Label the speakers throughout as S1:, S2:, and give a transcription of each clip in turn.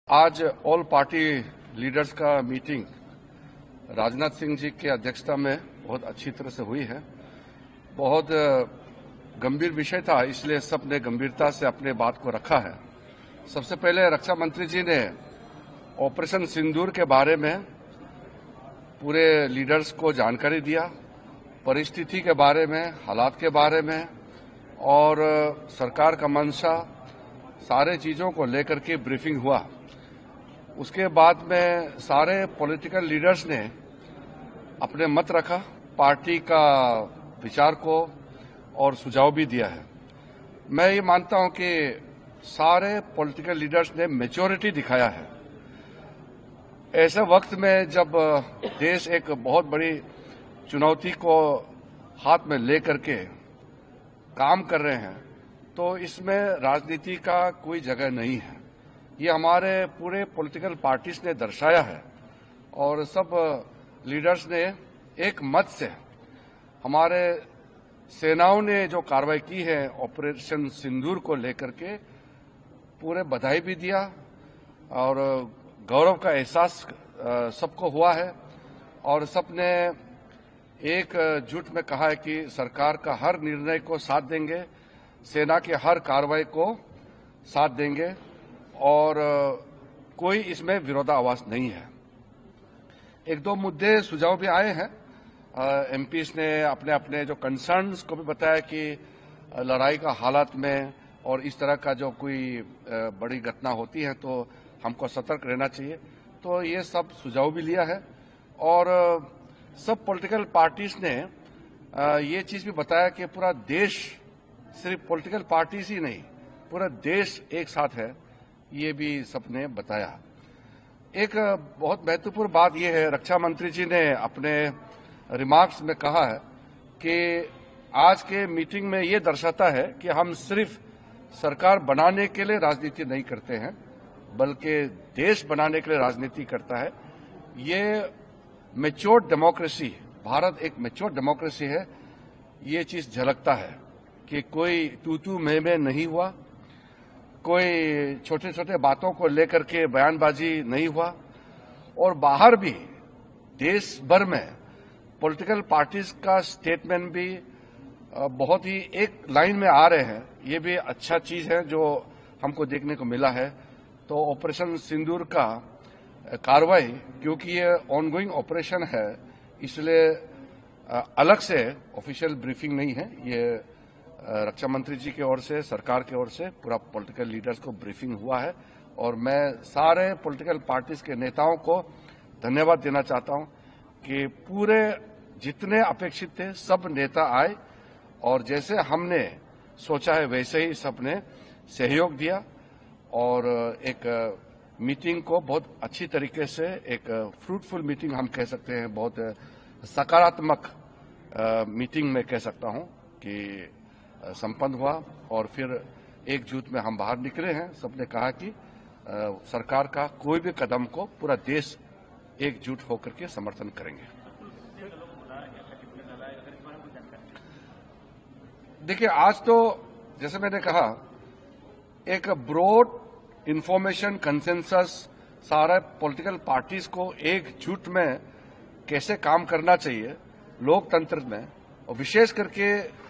S1: आज all party leaders का meeting Rajnath Singh ji की अध्यक्षता में बहुत अच्छी तरह से हुई है। बहुत गंभीर विषय था, इसलिए सबने गंभीरता से अपने बात को रखा है। सबसे पहले रक्षा मंत्री जी ने ऑपरेशन सिंदूर के बारे में पूरे लीडर्स को जानकारी दिया, परिस्थिति के बारे में, हालात के बारे में और सरकार का मंशा, सारे चीजों को लेकर के ब्रीफिंग हुआ। उसके बाद में सारे पॉलिटिकल लीडर्स ने अपने मत रखा, पार्टी का विचार को और सुझाव भी दिया है। मैं ये मानता हूं कि सारे पॉलिटिकल लीडर्स ने मैच्योरिटी दिखाया है। ऐसे वक्त में जब देश एक बहुत बड़ी चुनौती को हाथ में लेकर के काम कर रहे हैं, तो इसमें राजनीति का कोई जगह नहीं है। ये हमारे पूरे पॉलिटिकल पार्टीज ने दर्शाया है और सब लीडर्स ने एक मत से हमारे सेनाओं ने जो कार्रवाई की है ऑपरेशन सिंदूर को लेकर के पूरे बधाई भी दिया और गौरव का एहसास सबको हुआ है और सबने एक जुट में कहा है कि सरकार का हर निर्णय को साथ देंगे, सेना की हर कार्रवाई को साथ देंगे और कोई इसमें विरोधाभास नहीं है। एक दो मुद्दे सुझाव भी आए हैं। एमपीज ने अपने अपने जो कंसर्न्स को भी बताया कि लड़ाई का हालात में और इस तरह का जो कोई बड़ी घटना होती है तो हमको सतर्क रहना चाहिए। तो ये सब सुझाव भी लिया है और सब पॉलिटिकल पार्टीज ने ये चीज भी बताया कि पूरा देश, सिर्फ पॉलिटिकल पार्टीज ही नहीं, पूरा देश एक साथ है, ये भी सबने बताया। एक बहुत महत्वपूर्ण बात यह है, रक्षा मंत्री जी ने अपने रिमार्क्स में कहा है कि आज के मीटिंग में ये दर्शाता है कि हम सिर्फ सरकार बनाने के लिए राजनीति नहीं करते हैं, बल्कि देश बनाने के लिए राजनीति करता है। ये मैच्योर्ड डेमोक्रेसी, भारत एक मैच्योर्ड डेमोक्रेसी है, ये चीज झलकता है कि कोई तू मैं नहीं हुआ, कोई छोटे छोटे बातों को लेकर के बयानबाजी नहीं हुआ और बाहर भी देश भर में पॉलिटिकल पार्टीज का स्टेटमेंट भी बहुत ही एक लाइन में आ रहे हैं। ये भी अच्छा चीज है जो हमको देखने को मिला है। तो ऑपरेशन सिंदूर का कार्रवाई, क्योंकि ये ऑनगोइंग ऑपरेशन है, इसलिए अलग से ऑफिशियल ब्रीफिंग नहीं है। ये रक्षा मंत्री जी की ओर से, सरकार की ओर से पूरा पॉलिटिकल लीडर्स को ब्रीफिंग हुआ है और मैं सारे पॉलिटिकल पार्टीज के नेताओं को धन्यवाद देना चाहता हूं कि पूरे जितने अपेक्षित थे सब नेता आए और जैसे हमने सोचा है वैसे ही सबने सहयोग दिया और एक मीटिंग को बहुत अच्छी तरीके से, एक फ्रूटफुल मीटिंग हम कह सकते हैं, बहुत सकारात्मक मीटिंग में कह सकता हूं कि संपन्न हुआ और फिर एकजुट में हम बाहर निकले हैं। सबने कहा कि सरकार का कोई भी कदम को पूरा देश एकजुट होकर के समर्थन करेंगे। देखिए, आज तो जैसे मैंने कहा, एक ब्रॉड इंफॉर्मेशन कंसेंसस सारे पॉलिटिकल पार्टीज को एकजुट में कैसे काम करना चाहिए लोकतंत्र में और विशेष करके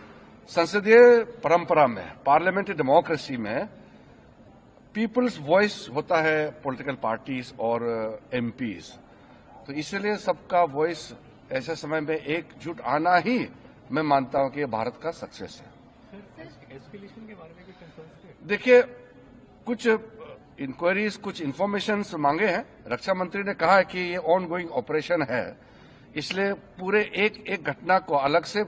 S1: संसदीय परंपरा में, पार्लियामेंट्री डेमोक्रेसी में पीपल्स वॉइस होता है पॉलिटिकल पार्टीज और एमपीज। तो इसलिए सबका वॉइस ऐसे समय में एकजुट आना ही मैं मानता हूं कि ये भारत का सक्सेस है। एस्केलेशन के बारे में देखिए, कुछ इंक्वायरीज, कुछ इन्फॉर्मेशन मांगे हैं। रक्षा मंत्री ने कहा है कि ये ऑन गोइंग ऑपरेशन है, इसलिए पूरे एक एक घटना को अलग से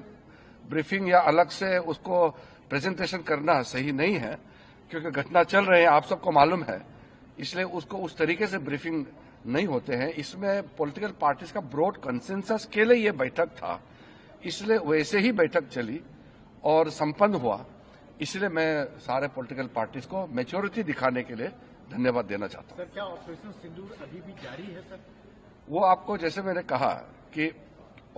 S1: ब्रीफिंग या अलग से उसको प्रेजेंटेशन करना सही नहीं है, क्योंकि घटना चल रहे हैं, आप सबको मालूम है, इसलिए उसको उस तरीके से ब्रीफिंग नहीं होते हैं। इसमें पॉलिटिकल पार्टीज का ब्रॉड कंसेंसस के लिए ये बैठक था, इसलिए वैसे ही बैठक चली और संपन्न हुआ। इसलिए मैं सारे पॉलिटिकल पार्टीज को मैच्योरिटी दिखाने के लिए धन्यवाद देना चाहता हूं।
S2: सर, क्या ऑपरेशन सिंदूर अभी भी जारी है सर?
S1: वो आपको, जैसे मैंने कहा कि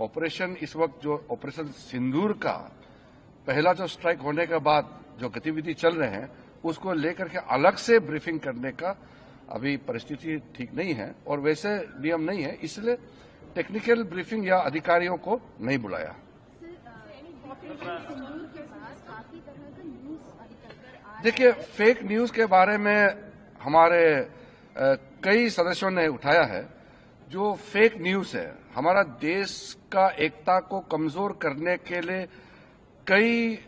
S1: ऑपरेशन इस वक्त जो ऑपरेशन सिंदूर का पहला जो स्ट्राइक होने के बाद जो गतिविधि चल रहे हैं उसको लेकर के अलग से ब्रीफिंग करने का अभी परिस्थिति ठीक नहीं है और वैसे नियम नहीं है, इसलिए टेक्निकल ब्रीफिंग या अधिकारियों को नहीं बुलाया। देखिए, फेक न्यूज के बारे में हमारे कई सदस्यों ने उठाया है। जो फेक न्यूज है, हमारा देश का एकता को कमजोर करने के लिए कई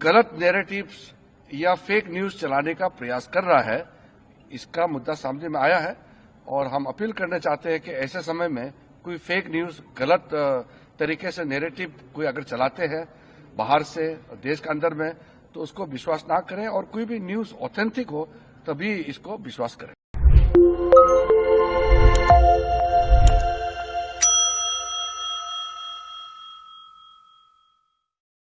S1: गलत नैरेटिव्स या फेक न्यूज चलाने का प्रयास कर रहा है। इसका मुद्दा सामने में आया है और हम अपील करना चाहते हैं कि ऐसे समय में कोई फेक न्यूज, गलत तरीके से नैरेटिव कोई अगर चलाते हैं बाहर से देश के अंदर में, तो उसको विश्वास ना करें और कोई भी न्यूज ऑथेंटिक हो तभी इसको विश्वास करें।